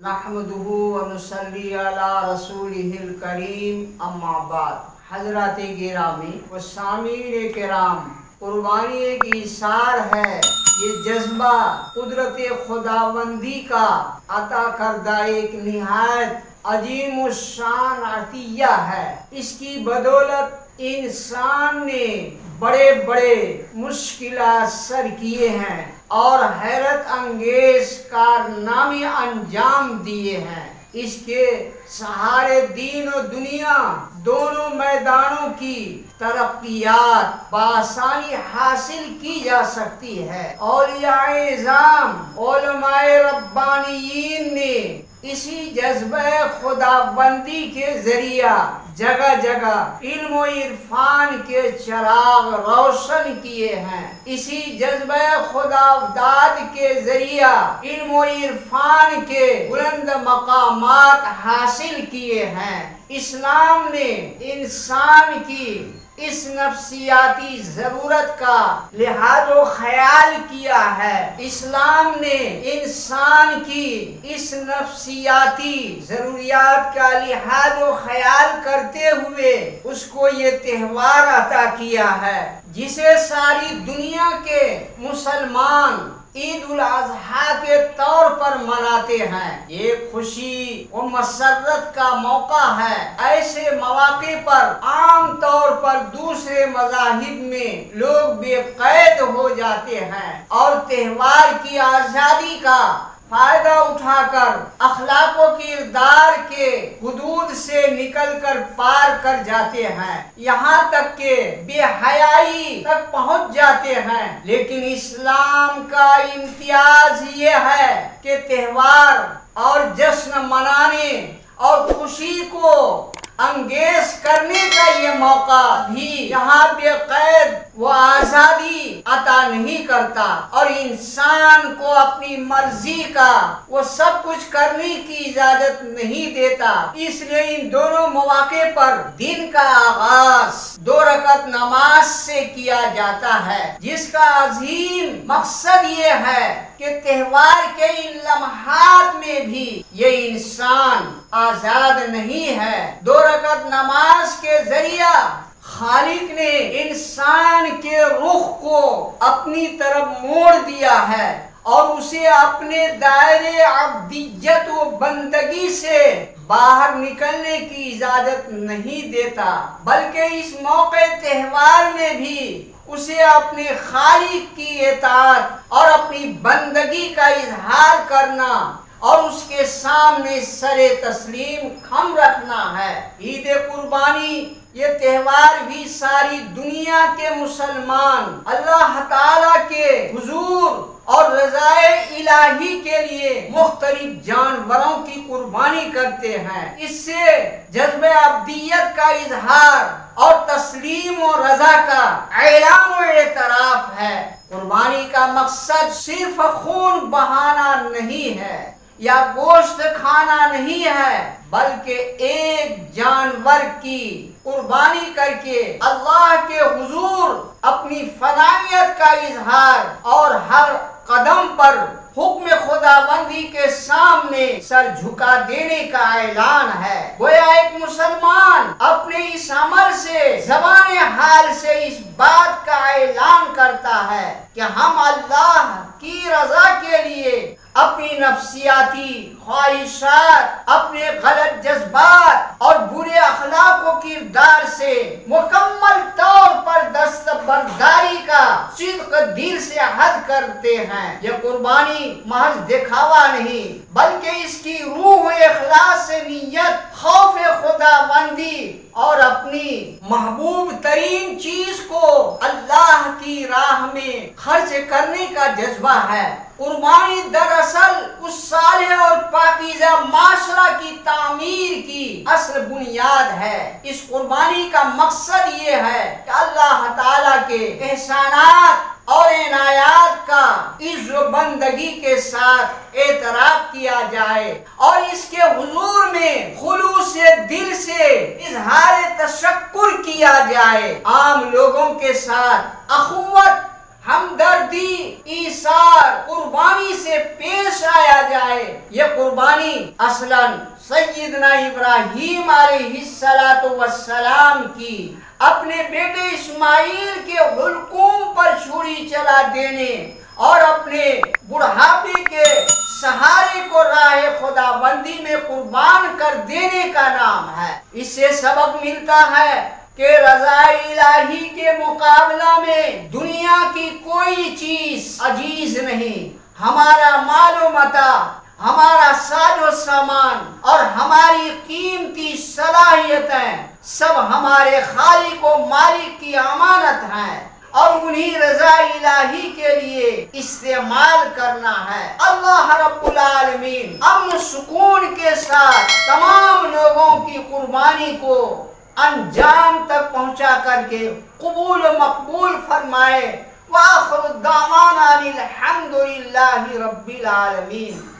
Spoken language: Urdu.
نحمدہ ونصلی علی رسولہ الکریم اما بعد۔ حضرات گرامی و سامعین کرام، قربانی ایک ایثار ہے، یہ جذبہ قدرت خداوندی کا عطا کردہ ایک نہایت عظیم الشان عطیہ ہے۔ اس کی بدولت انسان نے بڑے بڑے مشکلات سر کیے ہیں اور حیرت انگیز کارنامے انجام دیے ہیں۔ اس کے سہارے دین و دنیا دونوں میدانوں کی ترقیات بآسانی حاصل کی جا سکتی ہے۔ اولیاء اعظام علماء ربانیین نے اسی جذبہ خداوندی کے ذریعہ جگہ جگہ علم و عرفان کے چراغ روشن کیے ہیں۔ اسی جذبہ خداداد کے ذریعہ علم و عرفان کے بلند مقامات حاصل کیے ہیں۔ اسلام نے انسان کی اس نفسیاتی ضرورت کا لحاظ و خیال کیا ہے۔ اسلام نے انسان کی اس نفسیاتی ضروریات کا لحاظ و خیال کرتے ہوئے اس کو یہ تہوار عطا کیا ہے جسے ساری دنیا کے مسلمان عید الاضحیٰ کے طور پر مناتے ہیں۔ یہ خوشی و مسرت کا موقع ہے۔ ایسے مواقع پر عام طور پر دوسرے مذاہب میں لوگ بے قید ہو جاتے ہیں اور تہوار کی آزادی کا فائدہ اٹھا کر اخلاق و کردار کے حدود سے نکل کر پار کر جاتے ہیں، یہاں تک کہ بے حیائی تک پہنچ جاتے ہیں۔ لیکن اسلام کا امتیاز یہ ہے کہ تہوار اور جشن منانے اور خوشی کو انگیز کرنے کا یہ موقع بھی یہاں بے قید و آزادی عطا نہیں کرتا اور انسان کو اپنی مرضی کا وہ سب کچھ کرنے کی اجازت نہیں دیتا۔ اس لیے ان دونوں مواقع پر دن کا آغاز 2 رکعت نماز سے کیا جاتا ہے، جس کا عظیم مقصد یہ ہے کہ تہوار کے ان لمحات میں بھی یہ انسان آزاد نہیں ہے۔ 2 رکعت نماز کے ذریعہ خالق نے انسان کے رخ کو اپنی طرف موڑ دیا ہے اور اسے اپنے دائرے عبدیت و بندگی سے باہر نکلنے کی اجازت نہیں دیتا، بلکہ اس موقع تہوار میں بھی اسے اپنے خالق کی اطاعت اور اپنی بندگی کا اظہار کرنا اور اس کے سامنے سر تسلیم خم رکھنا ہے۔ عید قربانی یہ تہوار بھی ساری دنیا کے مسلمان اللہ تعالیٰ کے حضور اور رضائے الہی کے لیے مختلف جانوروں کی قربانی کرتے ہیں۔ اس سے جذبہ عبدیت کا اظہار اور تسلیم و رضا کا اعلان و اعتراف ہے۔ قربانی کا مقصد صرف خون بہانا نہیں ہے یا گوشت کھانا نہیں ہے، بلکہ ایک جانور کی قربانی کر کے اللہ کے حضور اپنی فدائیت کا اظہار اور ہر قدم پر حکم خداوندی کے سامنے سر جھکا دینے کا اعلان ہے۔ گویا ایک مسلمان اپنے اس عمل سے زبان حال سے اس بات کا اعلان کرتا ہے کہ ہم اللہ کی رضا کے لیے اپنی نفسیاتی خواہشات، اپنے غلط جذبات اور برے اخلاق و کردار سے مکمل طور پر دستبرداری کا صدق دل سے عہد کرتے ہیں۔ یہ قربانی محض دکھاوا نہیں، بلکہ اس کی روح و اخلاص سے نیت، خوف خداوندی اور اپنی محبوب ترین چیز کو اللہ کی راہ میں خرچ کرنے کا جذبہ ہے۔ قربانی دراصل اس صالح اور پاکیزہ معاشرہ کی تعمیر کی اصل بنیاد ہے۔ اس قربانی کا مقصد یہ ہے کہ اللہ تعالیٰ کے احسانات اور عنایات کا عز و بندگی کے ساتھ اعتراف کیا جائے اور اس کے حضور میں خلوص دل سے اظہار تشکر کیا جائے۔ عام لوگوں کے ساتھ اخوت ہمدردی، ایثار، قربانی سے پیش آیا جائے۔ یہ قربانی اصلاً سیدنا ابراہیم علیہ السلام کی اپنے بیٹے اسماعیل کے حلقوم پر چھری چلا دینے اور اپنے بڑھاپے کے سہارے کو راہ خدا بندی میں قربان کر دینے کا نام ہے۔ اس سے سبق ملتا ہے کہ رضا الہی کے مقابلہ میں دنیا کی کوئی چیز عزیز نہیں۔ ہمارا مال و متاع، ہمارا ساز و سامان اور ہماری قیمتی صلاحیتیں سب ہمارے خالق و مالک کی امانت ہیں اور انہی رضا الہی کے لیے استعمال کرنا ہے۔ اللہ رب العالمین امن سکون کے ساتھ تمام لوگوں کی قربانی کو انجام تک پہنچا کر کے قبول و مقبول فرمائے۔ وآخر الدعوانا الحمد للہ رب العالمین۔